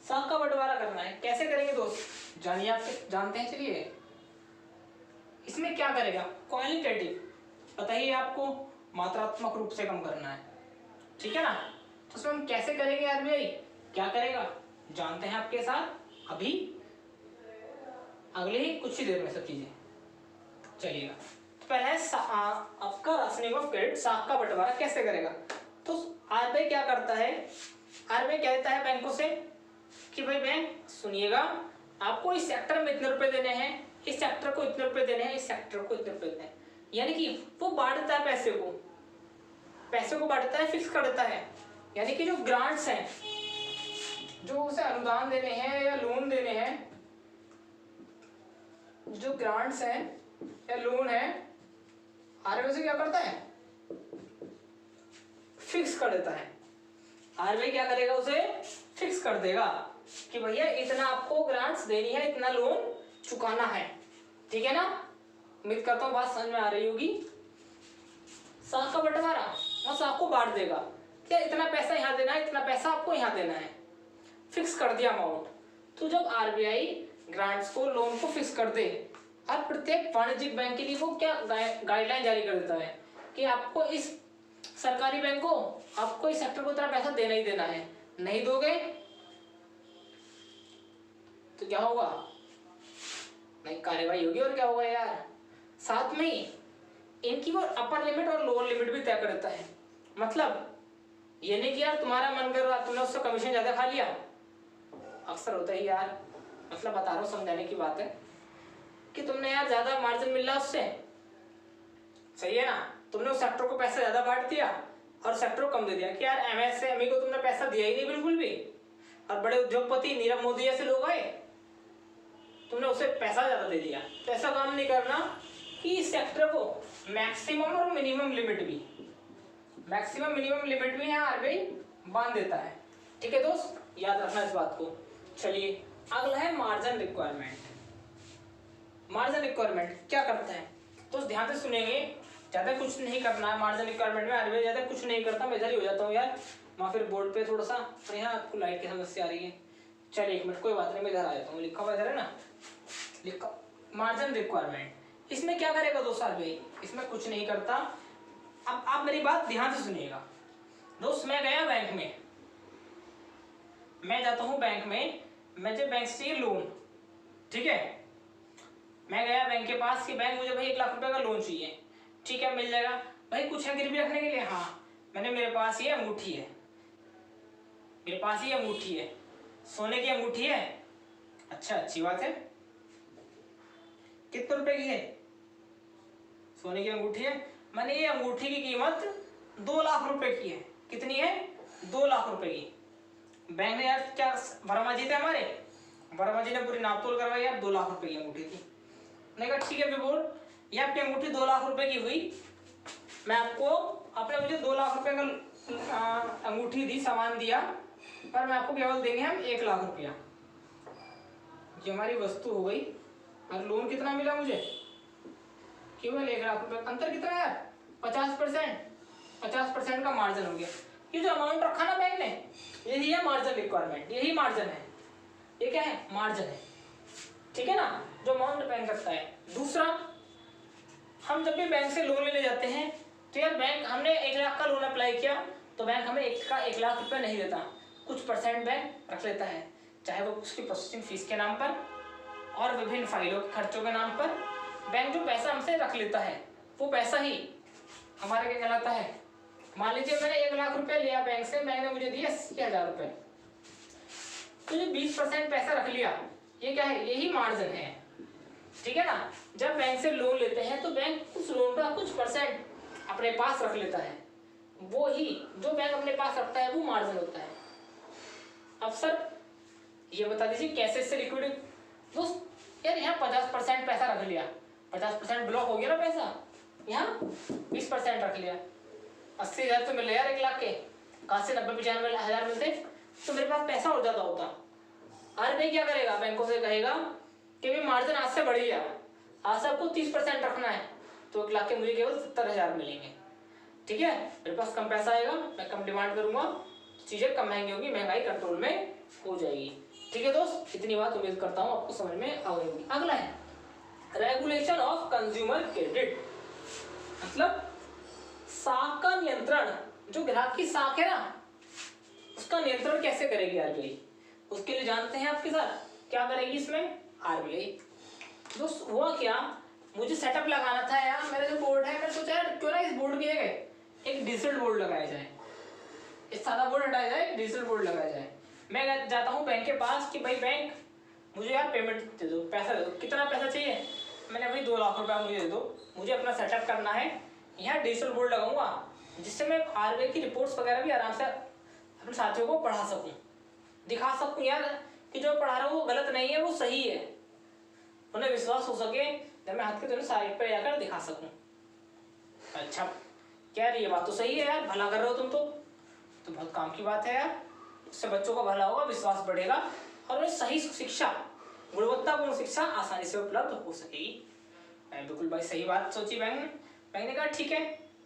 साख का बंटवारा करना है। कैसे करेंगे दोस्त, जानिए, आप जानते हैं। चलिए, इसमें क्या करेगा, क्वालिटेटिव, बताइए आपको मात्रात्मक रूप से कम करना है, ठीक है ना। तो उसमें हम कैसे करेंगे, आरबीआई क्या करेगा जानते हैं आपके साथ अभी, अगले ही कुछ ही देर में सब चीजें। चलिएगा, तो पहले आपका राशनिंग ऑफ क्रेडिट, साख का बंटवारा कैसे करेगा। तो आरबीआई क्या करता है, आरबीआई क्या देता है बैंकों से कि भाई बैंक सुनिएगा, आपको इस सेक्टर में इतने रुपए देने हैं, इस सेक्टर को इतने रुपए देने हैं, इस सेक्टर को इतने रुपए देने हैं। यानी कि वो बांटता है पैसे को बांटता है, फिक्स कर देता है। यानी कि जो ग्रांट्स हैं, जो उसे अनुदान देने हैं या लोन देने हैं, जो ग्रांट्स हैं या लोन है, आरबीआई से क्या करता है, फिक्स कर देता है। आरबीआई क्या करेगा, उसे फिक्स कर देगा कि भैया इतना आपको ग्रांट्स देनी है, इतना लोन चुकाना है। ठीक है ना, उम्मीद करता हूँ बात समझ में आ रही होगी। साख का बंटवारा और साख को बांट देगा, क्या इतना पैसा यहाँ देना है, इतना पैसा आपको यहाँ देना है, फिक्स कर दिया अमाउंट। तो जब आरबीआई ग्रांट्स को, लोन को फिक्स कर दे, अब प्रत्येक वाणिज्यिक बैंक के लिए वो क्या गाइडलाइन जारी कर देता है कि आपको इस सरकारी बैंक को, आपको इस सेक्टर को इतना पैसा देना ही देना है, नहीं दोगे तो क्या होगा, नहीं कार्रवाई होगी। और क्या होगा यार, साथ में ही इनकी वो अपर लिमिट और लोअर लिमिट भी तय कर देता है। मतलब ये नहीं कि यार तुम्हारा मन कर रहा, तुमने उससे कमीशन ज्यादा खा लिया, अक्सर होता है यार, मतलब बता रहा हूँ, समझाने की बात है कि तुमने यार ज्यादा मार्जिन मिल रहा उससे, सही है ना, तुमने उस सेक्टर को पैसा ज्यादा बांट दिया और सेक्टर को कम दे दिया कि यार एमएसएमई को तुमने पैसा दिया ही नहीं बिल्कुल भी, और बड़े उद्योगपति नीरव मोदी जैसे लोग आए, तुमने उसे पैसा ज्यादा दे दिया। तो ऐसा काम नहीं करना कि इस सेक्टर को मैक्सिमम और मिनिमम लिमिट भी, मैक्सिमम मिनिमम लिमिट भी यहाँ आरबीआई बांध देता है। ठीक है दोस्त, याद रखना इस बात को। चलिए अगला है मार्जिन रिक्वायरमेंट। मार्जिन रिक्वायरमेंट क्या करता है तो ध्यान से सुनेंगे, ज्यादा कुछ नहीं करना है मार्जिन रिक्वायरमेंट में। आरबीआई ज्यादा कुछ नहीं करता, मैं इधर ही हो जाता हूँ यार, वहाँ फिर बोर्ड पे थोड़ा सा, और यहाँ आपको लाइट की समस्या आ रही है। चलिए एक मिनट, कोई बात नहीं, मैं इधर आ जाता हूँ, लिखा हुआ इधर है ना, लिखा मार्जिन रिक्वायरमेंट। इसमें क्या करेगा दोस्त आरबीआई, इसमें कुछ नहीं करता। अब आप मेरी बात ध्यान से सुनिएगा दोस्त। मैं गया बैंक में, मैं जाता हूँ बैंक में, मुझे बैंक से लोन, ठीक है, मैं गया बैंक के पास कि बैंक मुझे भाई 1 लाख रुपए का लोन चाहिए। ठीक है, मिल जाएगा। भाई कुछ है गिरवी रखने के लिए, हाँ मैंने, मेरे पास ये अंगूठी है, मेरे पास ये अंगूठी है, सोने की अंगूठी है। अच्छा, अच्छी बात है। कितने रुपए की है? सोने की अंगूठी है। मैंने ये अंगूठी की कीमत 2 लाख रुपए की है। कितनी है? 2 लाख रुपए की। बैंक ने यार क्या, वर्मा जी थे हमारे, वर्मा जी ने पूरी नाप तोल करवाई यार, 2 लाख रुपए की अंगूठी थी। मैंने कहा ठीक है विभोर, ये आपकी अंगूठी 2 लाख रुपए की हुई, मैं आपको, आपने मुझे 2 लाख रुपए का अंगूठी दी, सामान दिया, पर मैं आपको केवल देंगे हम 1 लाख रुपया। ये हमारी वस्तु हो गई, और लोन कितना मिला मुझे? केवल 1 लाख रुपए। अंतर कितना है यार? 50%। 50% का मार्जिन हो गया। ये जो अमाउंट रखा ना बैंक ने, यही है मार्जिन रिक्वायरमेंट, यही मार्जिन है। ये क्या है? मार्जिन है। ठीक है ना, जो अमाउंट बैंक रखता है। दूसरा, हम जब भी बैंक से लोन लेने जाते हैं तो यार बैंक, हमने 1 लाख का लोन अप्लाई किया तो बैंक हमें 1 लाख रुपए नहीं देता, कुछ परसेंट बैंक रख लेता है, चाहे वो उसकी प्रोसेसिंग फीस के नाम पर और विभिन्न फाइलों के खर्चों के नाम पर। बैंक जो पैसा हमसे रख लेता है वो पैसा ही हमारे क्या कहलाता है। मान लीजिए मैंने 1 लाख रुपए लिया बैंक से, बैंक ने मुझे दिया 80,000 रुपए, तो जो 20% पैसा रख लिया, ये क्या है? यही मार्जिन है। ठीक है ना, जब बैंक से लोन लेते हैं तो बैंक उस लोन का कुछ परसेंट अपने पास रख लेता है, वो ही जो बैंक अपने पास रखता है वो मार्जिन होता है। अब सर ये बता दीजिए कैसे इससे लिक्विड, दोस्त यार यहाँ 50% पैसा रख लिया, 50% ब्लॉक हो गया ना पैसा, यहाँ 20% रख लिया, 80,000 तो मिले यार 1 लाख के, कहाँ से 90-95 मिलते, तो मेरे पास पैसा और ज्यादा होता। आरबीआई क्या करेगा? बैंकों से कहेगा कि भाई मार्जिन आज से बढ़ गया, आज से आपको 30% रखना है, तो 1 लाख के मुझे केवल 70,000 मिलेंगे। ठीक है, मेरे पास कम पैसा आएगा, मैं कम डिमांड करूंगा, चीजें कम महंगी होगी, महंगाई कंट्रोल में हो जाएगी। ठीक है दोस्त, इतनी बात उम्मीद करता हूँ आपको समझ में आ गई होगी। अगला है रेगुलेशन ऑफ कंज्यूमर क्रेडिट, मतलब साख का नियंत्रण। जो ग्राहक की साख है ना, उसका नियंत्रण कैसे करेगी आरबीआई, उसके लिए जानते हैं आपके साथ क्या करेगी इसमें आरबीआई। दोस्त हुआ क्या, मुझे सेटअप लगाना था यार, मेरा जो बोर्ड है, मैं सोचा यार क्यों ना इस बोर्ड की जगह एक डिजिटल बोर्ड लगाया जाए। इस सादा बोर्ड हटाया जाए, डिजिटल बोर्ड लगाया जाए। मैं जाता हूँ बैंक के पास कि भाई बैंक मुझे यार पेमेंट दे दो, पैसा दे दो। कितना पैसा चाहिए? मैंने भाई 2 लाख रुपया मुझे दे दो, मुझे अपना सेटअप करना है, यहाँ डिजिटल बोर्ड लगाऊंगा जिससे मैं आरबीआई की रिपोर्ट्स वगैरह भी आराम से अपने साथियों को पढ़ा सकूँ, दिखा सकूँ यार कि जो पढ़ा रहा हूँ वो गलत नहीं है, वो सही है, उन्हें विश्वास हो सके जब मैं हाथ के दोनों साइड पर जाकर दिखा सकूँ। अच्छा क्या ये बात तो सही है यार, भला कर रहे हो तुम तो बहुत काम की बात है यार, इससे बच्चों का भला होगा, विश्वास बढ़ेगा और उन्हें सही शिक्षा, गुणवत्तापूर्ण शिक्षा आसानी से उपलब्ध हो सकेगी। मैं बिल्कुल भाई सही बात सोची बैंक ने। बैंक ने कहा ठीक है,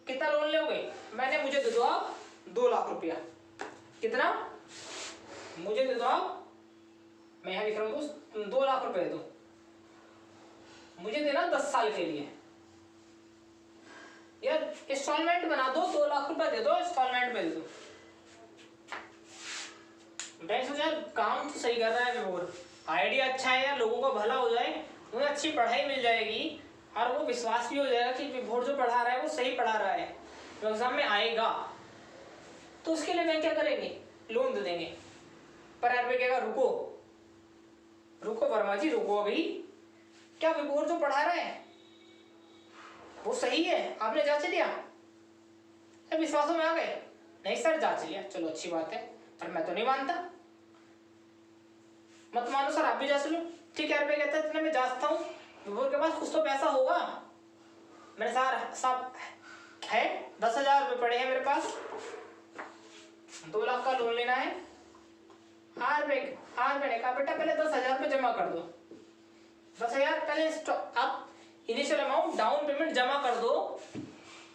कितना लोन लोगे? मैंने मुझे दे दो आप 2 लाख रुपया। कितना? मुझे दे दो आप, मैं यहाँ लिख रहा हूँ 2 लाख रुपए दो, मुझे देना 10 साल के लिए। यार इंस्टॉलमेंट बना दो, 2 लाख रुपए दे दो, इंस्टॉलमेंट में दे दो। बैंक सोचा यार काम तो सही कर रहा है विभोर, आइडिया अच्छा है यार, लोगों का भला हो जाए, उन्हें अच्छी पढ़ाई मिल जाएगी और वो विश्वास भी हो जाएगा कि विभोर जो पढ़ा रहा है वो सही पढ़ा रहा है, तो एग्जाम में आएगा। तो उसके लिए बैंक क्या करेंगे? लोन दे देंगे। पर आरबीआई कहेगा रुको रुको वर्मा जी रुको, अभी क्या विभोर जो पढ़ा रहा है वो सही है? आपने जांच लिया? विश्वासों में आ गए? नहीं सर जांच लिया। चलो अच्छी बात है, पर मैं तो नहीं मानता। मत मानो सर, आप भी जांच लो। ठीक है आरबीआई कहता है इतने मैं जांचता हूँ, विभोर के पास कुछ तो पैसा होगा। मेरे साहब है 10,000 रुपये पड़े हैं मेरे पास, 2 लाख का लोन लेना है। आरबीआई ने कहा बेटा पहले 10,000 रुपये जमा कर दो। 10,000 पहले आप इनिशियल अमाउंट डाउन पेमेंट जमा कर दो,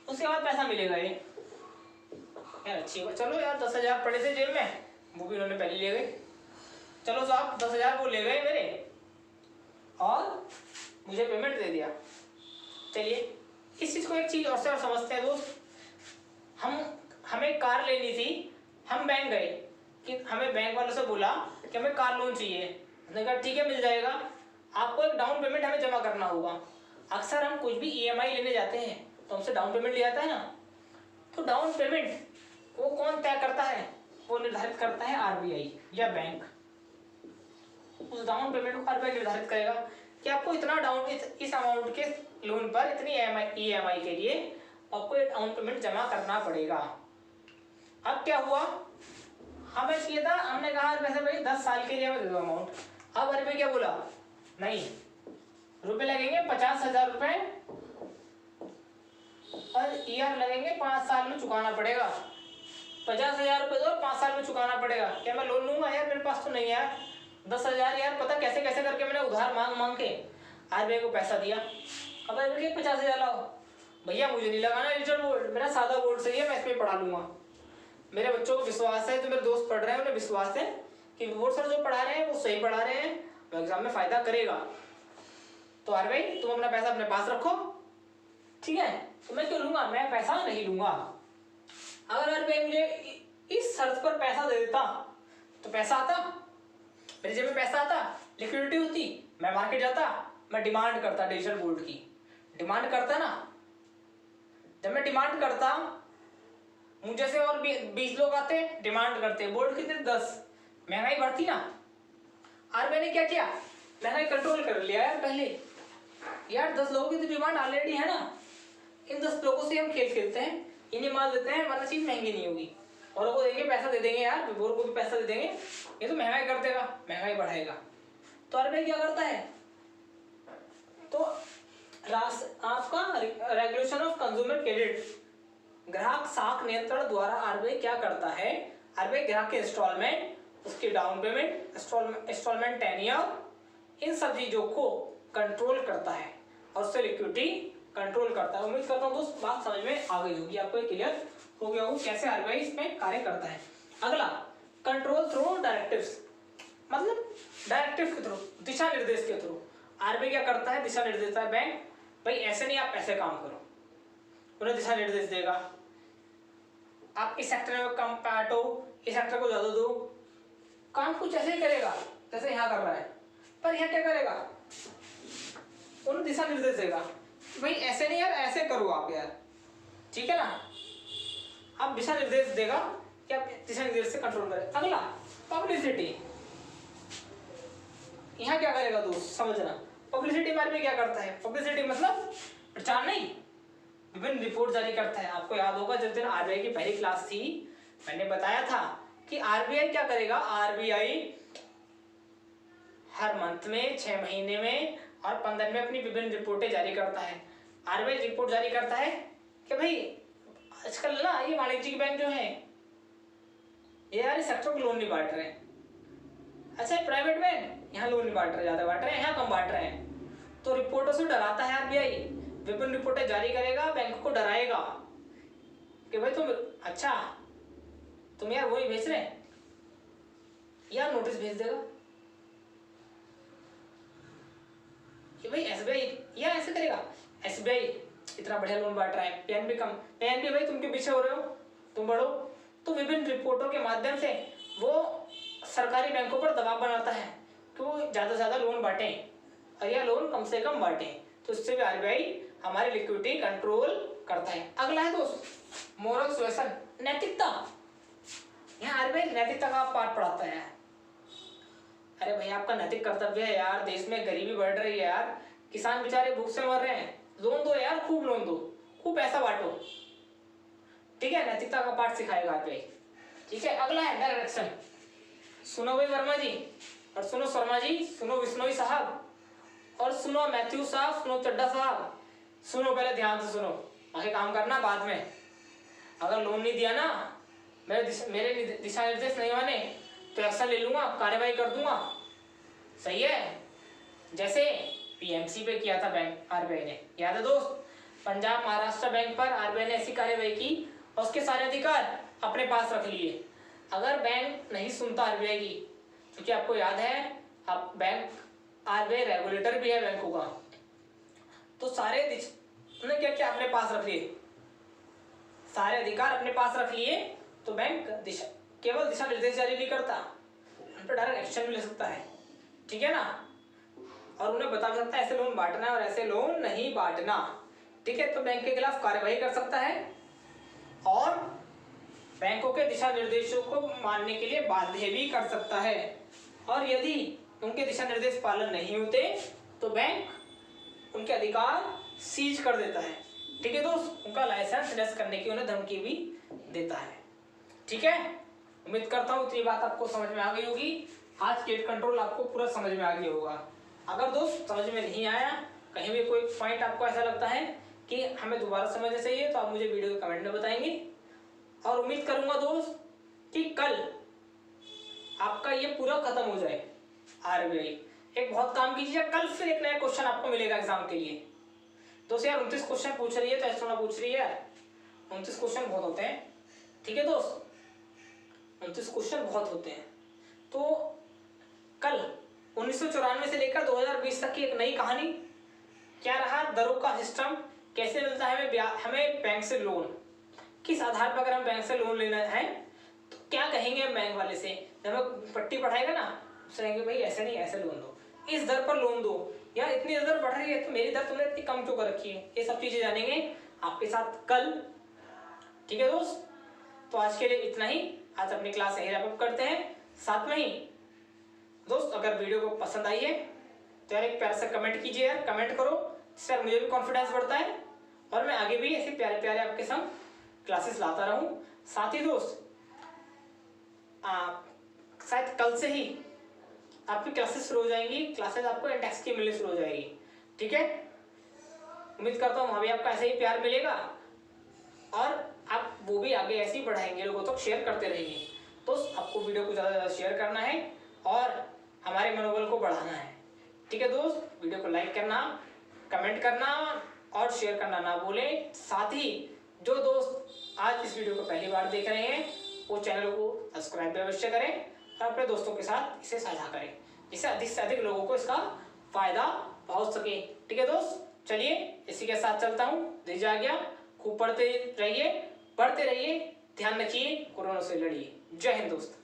उसके बाद पैसा मिलेगा ये। यार अच्छी बात, चलो यार 10,000 पड़े थे जेब में, वो भी उन्होंने पहले ले गए। चलो साहब 10,000 वो ले गए मेरे और मुझे पेमेंट दे दिया। चलिए इस चीज़ को एक चीज़ और से और समझते हैं दोस्त। हमें कार लेनी थी, हम बैंक गए कि हमें बैंक वालों से बोला कि हमें कार लोन चाहिए। उसने कहा ठीक है मिल जाएगा, आपको एक डाउन पेमेंट हमें जमा करना होगा। अक्सर हम कुछ भी ईएमआई लेने जाते हैं तो हमसे डाउन पेमेंट ले जाता है ना, तो डाउन पेमेंट वो कौन तय करता है? वो निर्धारित करता है आरबीआई या बैंक। उस डाउन पेमेंट को आरबीआई निर्धारित करेगा कि आपको इतना डाउन, इस अमाउंट के लोन पर इतनी ईएमआई के लिए आपको एक डाउन पेमेंट जमा करना पड़ेगा। अब क्या हुआ, हमें चाहिए था, हमने कहा वैसे भाई 10 साल के लिए हमें दे दो अमाउंट। अब आरबीआई क्या बोला? नहीं, रुपए लगेंगे 50,000 रुपए और ईयर लगेंगे 5 साल में चुकाना पड़ेगा। 50,000 रुपए दो, 5 साल में चुकाना पड़ेगा। क्या मैं लोन लूंगा? यार मेरे पास तो नहीं है यार 10,000, यार पता कैसे कैसे करके मैंने उधार मांग के आरबीआई को पैसा दिया। अब आरबीआई 50,000 लाओ। भैया मुझे नहीं लगाना डिजिटल बोर्ड, मेरा सादा बोर्ड सही है, मैं इसमें पढ़ा लूंगा। मेरे बच्चों को विश्वास है, जो मेरे दोस्त पढ़ रहे हैं उन्हें विश्वास है कि बोर्ड सर जो पढ़ा रहे हैं वो सही पढ़ा रहे हैं, वो एग्जाम में फायदा करेगा। तो आरबीआई तुम अपना पैसा अपने पास रखो, ठीक है? तो मैं क्यों लूंगा? मैं पैसा नहीं लूंगा। अगर आरबीआई मुझे इस शर्त पर पैसा दे देता तो पैसा आता, मेरे जेब में पैसा आता, लिक्विडिटी होती, मैं मार्केट जाता, मैं डिमांड करता डिजिटल बोर्ड की। डिमांड करता ना, जब मैं डिमांड करता, मुझे से और 20 लोग आते डिमांड करते, बोर्ड कितने 10, महंगाई बढ़ती ना। आरबीआई ने क्या किया? महंगाई कंट्रोल कर लिया यार पहले। यार 10 लोगों की तो डिमांड ऑलरेडी है ना, इन 10 लोगों से हम खेल खेलते हैं, इन्हें माल देते हैं, वरना चीज महंगी नहीं होगी। और वो देंगे, पैसा दे देंगे यार, विभोर को भी पैसा दे देंगे, ये तो महंगाई कर देगा, महंगाई बढ़ाएगा। तो आरबीआई क्या करता है? तो आपका रेगुलेशन ऑफ कंज्यूमर क्रेडिट, ग्राहक साख नियंत्रण द्वारा आरबीआई क्या करता है? आरबीआई ग्राहक के इंस्टॉलमेंट, उसकी डाउन पेमेंट, इंस्टॉलमेंट टेन्योर, इन सब चीजों को कंट्रोल करता है और उससे लिक्विडिटी कंट्रोल करता है। उम्मीद करता हूँ दोस्त बात समझ में आ गई होगी, आपको क्लियर हो गया हो कैसे आरबीआई इसमें कार्य करता है। अगला, कंट्रोल थ्रू डायरेक्टिव्स, मतलब डायरेक्टिव के थ्रू, दिशा निर्देश के थ्रू आरबीआई क्या करता है? दिशा निर्देश देता है बैंक, भाई ऐसे नहीं आप ऐसे काम करो, उन्हें दिशा निर्देश देगा। आप इस सेक्टर में कम काटो, इस सेक्टर को ज्यादा दो, काम कुछ ऐसे ही करेगा जैसे यहाँ कर रहा है, पर यहाँ क्या करेगा? उन्हें दिशा निर्देश देगा, भाई ऐसे नहीं यार ऐसे करो आप यार, ठीक है ना? अब दिशा निर्देश देगा या दिशा निर्देश से कंट्रोल करे। अगला पब्लिसिटी, यहाँ क्या करेगा दोस्त समझना, पब्लिसिटी बारे में क्या करता है, पब्लिसिटी मतलब प्रचार नहीं, विभिन्न रिपोर्ट जारी करता है। आपको याद होगा जब दिन आरबीआई की पहली क्लास थी मैंने बताया था कि आरबीआई क्या करेगा, आरबीआई हर मंथ में, 6 महीने में और 15 में अपनी विभिन्न रिपोर्टें जारी करता है। आरबीआई रिपोर्ट जारी करता है कि भाई आजकल ना ये वाणिज्यिक बैंक जो है ये यार सेक्टर को लोन नहीं बांट रहे हैं। अच्छा प्राइवेट बैंक यहाँ लोन नहीं बांट रहे, ज्यादा बांट रहे हैं, यहाँ कम बांट रहे हैं। तो रिपोर्टों से डराता है आरबीआई, विभिन्न रिपोर्टें जारी करेगा, बैंक को डराएगा कि भाई तुम अच्छा तुम यार वही भेज रहे हैं, यार नोटिस भेज देगा कि भाई एसबीआई या ऐसे करेगा, एसबीआई इतना बढ़िया लोन बांट रहा है, पीएनबी कम, पीएनबी भाई तुम क्यों पीछे हो रहे हो, तुम बढ़ो। तो विभिन्न रिपोर्टों के माध्यम से वो सरकारी बैंकों पर दबाव बनाता है कि वो ज्यादा से ज्यादा लोन बांटें और यह लोन कम से कम बांटें। तो इससे भी आरबीआई हमारी लिक्विडिटी कंट्रोल करता है। अगला है दोस्त मोरल सुएसन, नैतिकता। यहाँ आरबीआई नैतिकता का पाठ पढ़ाता है। अरे भाई आपका नैतिक कर्तव्य है यार, देश में गरीबी बढ़ रही है यार, किसान बेचारे भूख से मर रहे हैं, लोन दो यार, खूब लोन दो, खूब पैसा बांटो, ठीक है, नैतिकता का पाठ सिखाएगा आरबीआई। ठीक है, अगला है डायरेक्शन। सुनो भाई वर्मा जी और सुनो शर्मा जी, सुनो विश्नोई साहब और सुनो मैथ्यू साहब, सुनो चड्डा साहब, सुनो पहले ध्यान से सुनो, आगे काम करना बाद में। अगर लोन नहीं दिया ना, मेरे दिशा निर्देश नहीं माने तो एक्शन ले लूंगा, कार्रवाई कर दूंगा, सही है। जैसे पीएमसी पे किया था बैंक आरबीआई ने, याद है दोस्त, पंजाब महाराष्ट्र बैंक पर आरबीआई ने ऐसी कार्रवाई की और उसके सारे अधिकार अपने पास रख लिए। अगर बैंक नहीं सुनता आरबीआई की, क्योंकि आपको याद है आप बैंक आरबीआई रेगुलेटर भी है बैंकों का, तो सारे उन्होंने क्या क्या अपने पास रख लिए, सारे अधिकार अपने पास रख लिए, तो बैंक केवल दिशा निर्देश जारी नहीं करता, उन पर डायरेक्ट एक्शन भी ले सकता है, ठीक है ना, और उन्हें बता सकता है ऐसे लोन बांटना है और ऐसे लोन नहीं बांटना, ठीक है। तो बैंक के खिलाफ कार्यवाही कर सकता है और बैंकों के दिशा निर्देशों को मानने के लिए बाध्य भी कर सकता है, और यदि उनके दिशा निर्देश पालन नहीं होते तो बैंक उनके अधिकार सीज कर देता है, ठीक है दोस्त, उनका लाइसेंस रेस्ट करने की उन्हें धमकी भी देता है, ठीक है। उम्मीद करता हूँ इतनी बात आपको समझ में आ गई होगी, आज गेट कंट्रोल आपको पूरा समझ में आ गया होगा। अगर दोस्त समझ में नहीं आया, कहीं भी कोई पॉइंट आपको ऐसा लगता है कि हमें दोबारा समझना चाहिए, तो आप मुझे वीडियो के कमेंट में बताएंगे, और उम्मीद करूंगा दोस्त कि कल आपका ये पूरा खत्म हो जाए आरबीआई। एक बहुत काम कीजिए, कल फिर एक नया क्वेश्चन आपको मिलेगा एग्जाम के लिए। दोस्त यार 29 क्वेश्चन पूछ रही है तो ऐसा ना पूछ रही है यार, 29 क्वेश्चन बहुत होते हैं, ठीक है दोस्त, 29 क्वेश्चन बहुत होते हैं। तो कल 1994 से लेकर 2020 तक की एक नई कहानी, क्या रहा दरों का सिस्टम, कैसे मिलता है हमें बैंक से लोन, किस आधार पर अगर हम बैंक से लोन लेना है तो क्या कहेंगे हम बैंक वाले से, जब हमें पट्टी पढ़ाएगा ना उससे कहेंगे भाई ऐसे नहीं ऐसे लोन दो, इस दर पर लोन दो, यार इतनी दर बढ़ रही है तो मेरी दर तुमने इतनी कम क्यों कर रखी है, ये सब चीजें जानेंगे आपके साथ कल, ठीक है दोस्त। तो आज के लिए इतना ही, आज अपनी क्लास यही रैप अप करते हैं। साथ में ही दोस्त अगर वीडियो को पसंद आई है तो यार एक प्यारा सा कमेंट कीजिए यार, कमेंट करो, जिससे यार मुझे भी कॉन्फिडेंस बढ़ता है और मैं आगे भी ऐसे प्यारे प्यारे आपके संग क्लासेस लाता रहूं। साथ ही दोस्त शायद कल से ही आपकी क्लासेस शुरू हो जाएंगी, क्लासेस आपको इंडेक्स की मिलनी शुरू हो जाएगी, ठीक है। उम्मीद करता हूँ वहाँ भी आपका ऐसे ही प्यार मिलेगा और आप वो भी आगे ऐसे ही बढ़ाएंगे, लोगों तक शेयर करते रहेंगे। तो आपको वीडियो को ज़्यादा से ज़्यादा शेयर करना है और हमारे मनोबल को बढ़ाना है, ठीक है दोस्त। वीडियो को लाइक करना, कमेंट करना और शेयर करना ना भूलें। साथ ही जो दोस्त आज इस वीडियो को पहली बार देख रहे हैं वो चैनल को सब्सक्राइब अवश्य करें और अपने दोस्तों के साथ इसे साझा करें, जिससे अधिक से अधिक लोगों को इसका फायदा पहुंच सके, ठीक है दोस्त। चलिए इसी के साथ चलता हूँ, दीजिए आज्ञा, खूब पढ़ते रहिए, पढ़ते रहिए, ध्यान रखिए, कोरोना से लड़िए। जय हिंद दोस्त।